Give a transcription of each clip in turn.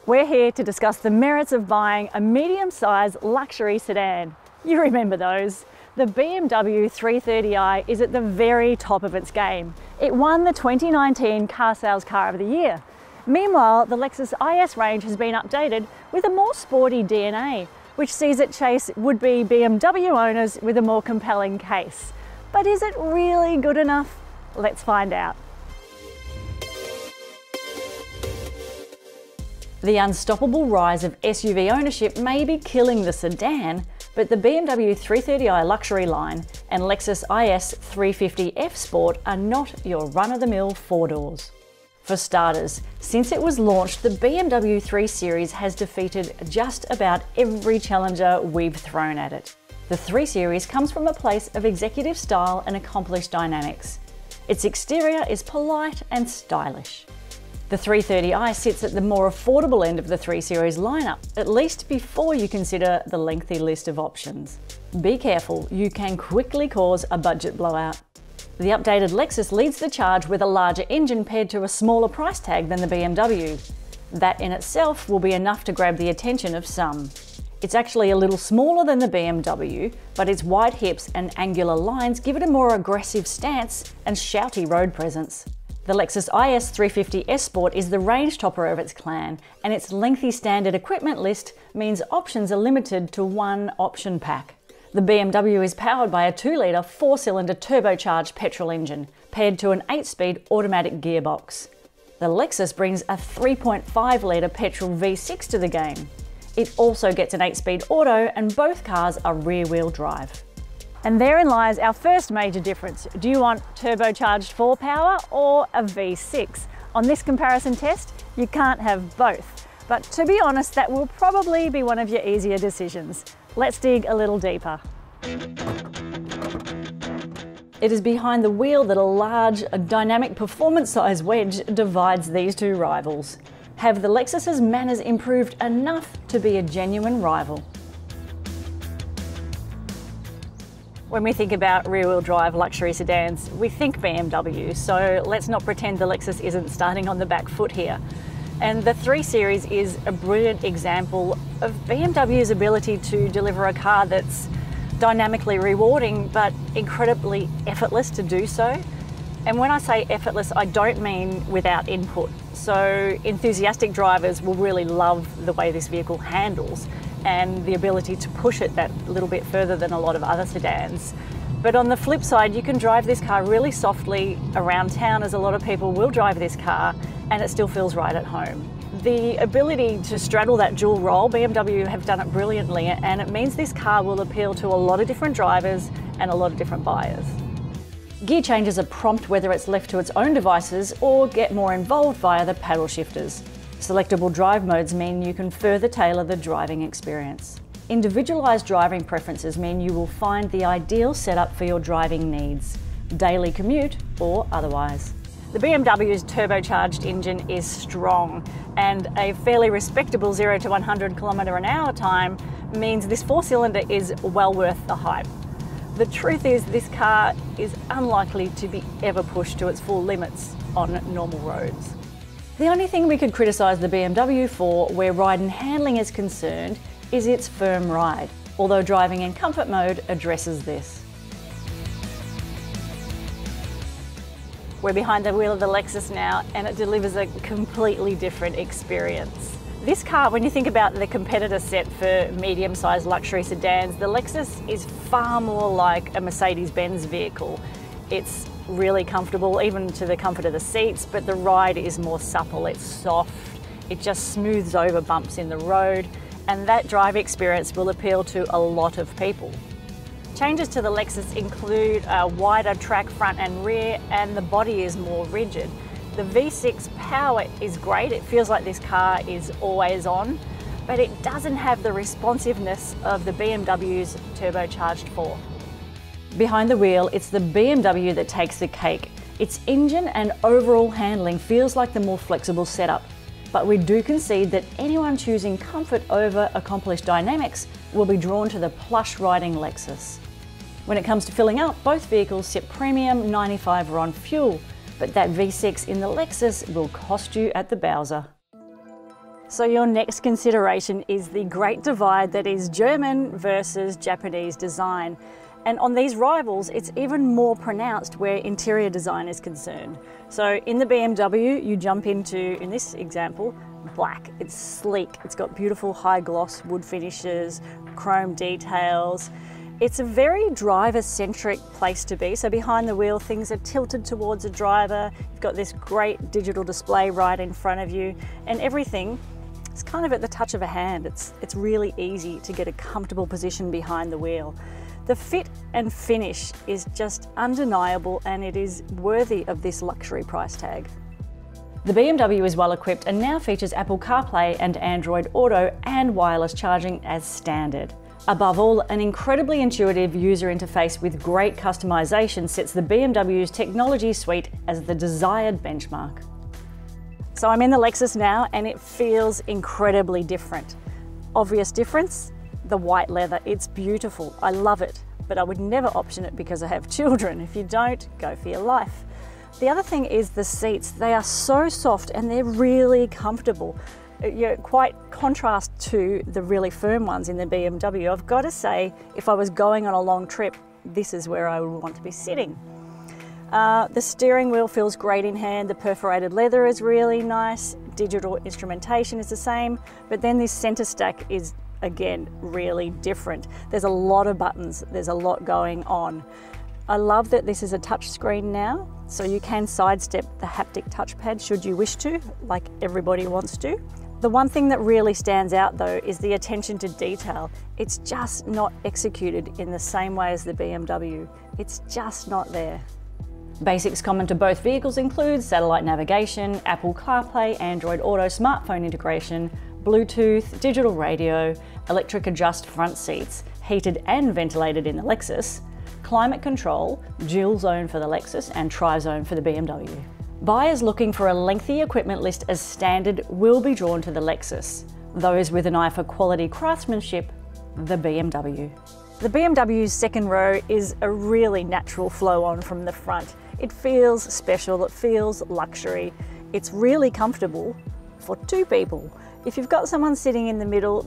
We're here to discuss the merits of buying a medium-sized luxury sedan. You remember those. The BMW 330i is at the very top of its game. It won the 2019 Car Sales Car of the Year. Meanwhile, the Lexus IS range has been updated with a more sporty DNA, which sees it chase would-be BMW owners with a more compelling case. But is it really good enough? Let's find out. The unstoppable rise of SUV ownership may be killing the sedan, but the BMW 330i luxury line and Lexus IS 350F Sport are not your run-of-the-mill four-doors. For starters, since it was launched, the BMW 3 Series has defeated just about every challenger we've thrown at it. The 3 Series comes from a place of executive style and accomplished dynamics. Its exterior is polite and stylish. The 330i sits at the more affordable end of the 3 Series lineup, at least before you consider the lengthy list of options. Be careful, you can quickly cause a budget blowout. The updated Lexus leads the charge with a larger engine paired to a smaller price tag than the BMW. That in itself will be enough to grab the attention of some. It's actually a little smaller than the BMW, but its wide hips and angular lines give it a more aggressive stance and shouty road presence. The Lexus IS 350S Sport is the range topper of its clan, and its lengthy standard equipment list means options are limited to one option pack. The BMW is powered by a 2-litre 4-cylinder turbocharged petrol engine, paired to an 8-speed automatic gearbox. The Lexus brings a 3.5-litre petrol V6 to the game. It also gets an 8-speed auto, and both cars are rear-wheel drive. And therein lies our first major difference. Do you want turbocharged 4-power or a V6? On this comparison test, you can't have both. But to be honest, that will probably be one of your easier decisions. Let's dig a little deeper. It is behind the wheel that a large, dynamic performance-size wedge divides these two rivals. Have the Lexus's manners improved enough to be a genuine rival? When we think about rear-wheel drive luxury sedans, we think BMW, so let's not pretend the Lexus isn't starting on the back foot here. And the 3 Series is a brilliant example of BMW's ability to deliver a car that's dynamically rewarding, but incredibly effortless to do so. And when I say effortless, I don't mean without input. So enthusiastic drivers will really love the way this vehicle handles and the ability to push it that little bit further than a lot of other sedans. But on the flip side, you can drive this car really softly around town, as a lot of people will drive this car, and it still feels right at home. The ability to straddle that dual role, BMW have done it brilliantly, and it means this car will appeal to a lot of different drivers and a lot of different buyers. Gear changes are prompt whether it's left to its own devices or get more involved via the paddle shifters. Selectable drive modes mean you can further tailor the driving experience. Individualised driving preferences mean you will find the ideal setup for your driving needs, daily commute or otherwise. The BMW's turbocharged engine is strong, and a fairly respectable 0 to 100 km/h time means this 4-cylinder is well worth the hype. The truth is, this car is unlikely to be ever pushed to its full limits on normal roads. The only thing we could criticise the BMW for where ride and handling is concerned is its firm ride, although driving in comfort mode addresses this. We're behind the wheel of the Lexus now, and it delivers a completely different experience. This car, when you think about the competitor set for medium-sized luxury sedans, the Lexus is far more like a Mercedes-Benz vehicle. It's really comfortable, even to the comfort of the seats, but the ride is more supple, it's soft, it just smooths over bumps in the road, and that drive experience will appeal to a lot of people. Changes to the Lexus include a wider track front and rear, and the body is more rigid. The V6 power is great, it feels like this car is always on, but it doesn't have the responsiveness of the BMW's turbocharged 4. Behind the wheel, it's the BMW that takes the cake. Its engine and overall handling feels like the more flexible setup, but we do concede that anyone choosing comfort over accomplished dynamics will be drawn to the plush riding Lexus. When it comes to filling up, both vehicles sip premium 95 RON fuel, but that V6 in the Lexus will cost you at the Bowser. So your next consideration is the great divide that is German versus Japanese design. And on these rivals, it's even more pronounced where interior design is concerned. So in the BMW, you jump into, in this example, black. It's sleek, it's got beautiful high gloss wood finishes, chrome details. It's a very driver-centric place to be. So behind the wheel, things are tilted towards the driver. You've got this great digital display right in front of you, and everything is kind of at the touch of a hand. It's really easy to get a comfortable position behind the wheel. The fit and finish is just undeniable, and it is worthy of this luxury price tag. The BMW is well equipped and now features Apple CarPlay and Android Auto and wireless charging as standard. Above all, an incredibly intuitive user interface with great customization sets the BMW's technology suite as the desired benchmark. So I'm in the Lexus now, and it feels incredibly different. Obvious difference? The white leather. It's beautiful. I love it, but I would never option it because I have children. If you don't, go for your life. The other thing is the seats. They are so soft and they're really comfortable. Quite contrast to the really firm ones in the BMW. I've got to say, if I was going on a long trip, this is where I would want to be sitting. The steering wheel feels great in hand. The perforated leather is really nice. Digital instrumentation is the same, but then this center stack is, again, really different. There's a lot of buttons. There's a lot going on. I love that this is a touch screen now, so you can sidestep the haptic touchpad should you wish to, like everybody wants to. The one thing that really stands out though is the attention to detail. It's just not executed in the same way as the BMW. It's just not there. Basics common to both vehicles include satellite navigation, Apple CarPlay, Android Auto, smartphone integration, Bluetooth, digital radio, electric adjust front seats, heated and ventilated in the Lexus, climate control, dual zone for the Lexus and tri-zone for the BMW. Buyers looking for a lengthy equipment list as standard will be drawn to the Lexus. Those with an eye for quality craftsmanship, the BMW. The BMW's second row is a really natural flow on from the front. It feels special, it feels luxury. It's really comfortable for two people. If you've got someone sitting in the middle,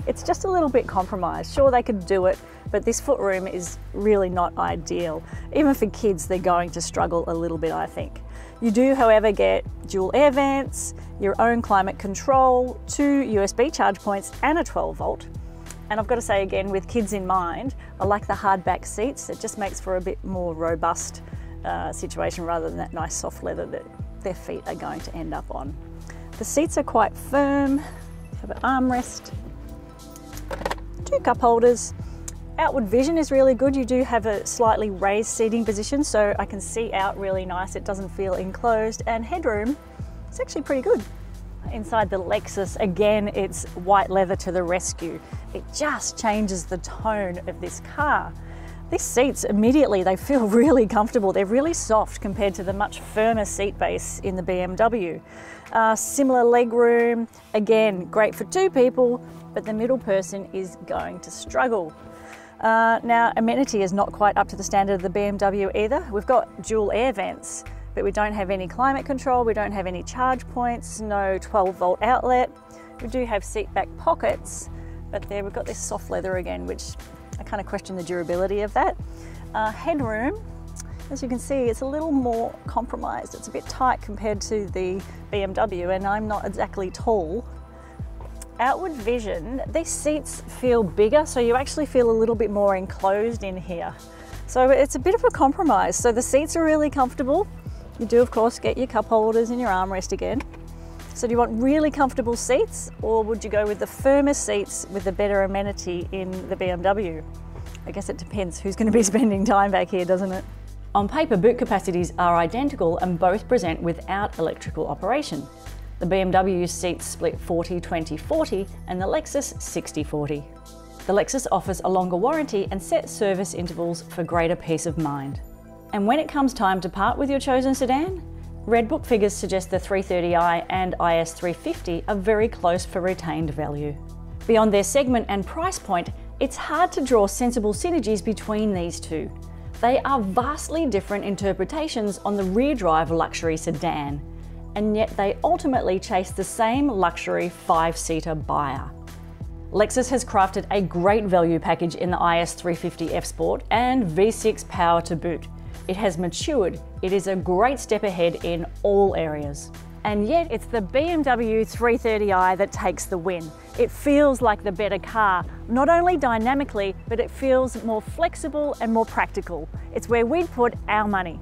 it's just a little bit compromised. Sure, they could do it, but this footroom is really not ideal. Even for kids, they're going to struggle a little bit, I think. You do, however, get dual air vents, your own climate control, 2 USB charge points and a 12 volt. And I've got to say again, with kids in mind, I like the hard back seats. It just makes for a bit more robust situation rather than that nice soft leather that their feet are going to end up on. The seats are quite firm, have an armrest, 2 cup holders. Outward vision is really good. You do have a slightly raised seating position, so I can see out really nice. It doesn't feel enclosed, and headroom is actually pretty good. Inside the Lexus, again, it's white leather to the rescue. It just changes the tone of this car. These seats, immediately, they feel really comfortable. They're really soft compared to the much firmer seat base in the BMW. Similar leg room, again, great for 2 people, but the middle person is going to struggle. Now, amenity is not quite up to the standard of the BMW either. We've got dual air vents, but we don't have any climate control, we don't have any charge points, no 12 volt outlet. We do have seat back pockets, but there we've got this soft leather again, which I kind of question the durability of that. Headroom, as you can see, it's a little more compromised. It's a bit tight compared to the BMW, and I'm not exactly tall. Outward vision, these seats feel bigger, so you actually feel a little bit more enclosed in here. So it's a bit of a compromise. So the seats are really comfortable. You do, of course, get your cup holders and your armrest again. So do you want really comfortable seats, or would you go with the firmer seats with the better amenity in the BMW? I guess it depends who's going to be spending time back here, doesn't it? On paper, boot capacities are identical and both present without electrical operation. The BMW's seats split 40-20-40 and the Lexus 60-40. The Lexus offers a longer warranty and set service intervals for greater peace of mind. And when it comes time to part with your chosen sedan, Redbook figures suggest the 330i and IS 350 are very close for retained value. Beyond their segment and price point, it's hard to draw sensible synergies between these two. They are vastly different interpretations on the rear drive luxury sedan. and yet they ultimately chase the same luxury 5-seater buyer. Lexus has crafted a great value package in the IS 350 F Sport and V6 power to boot. It has matured, it is a great step ahead in all areas. And yet it's the BMW 330i that takes the win. It feels like the better car, not only dynamically, but it feels more flexible and more practical. It's where we'd put our money.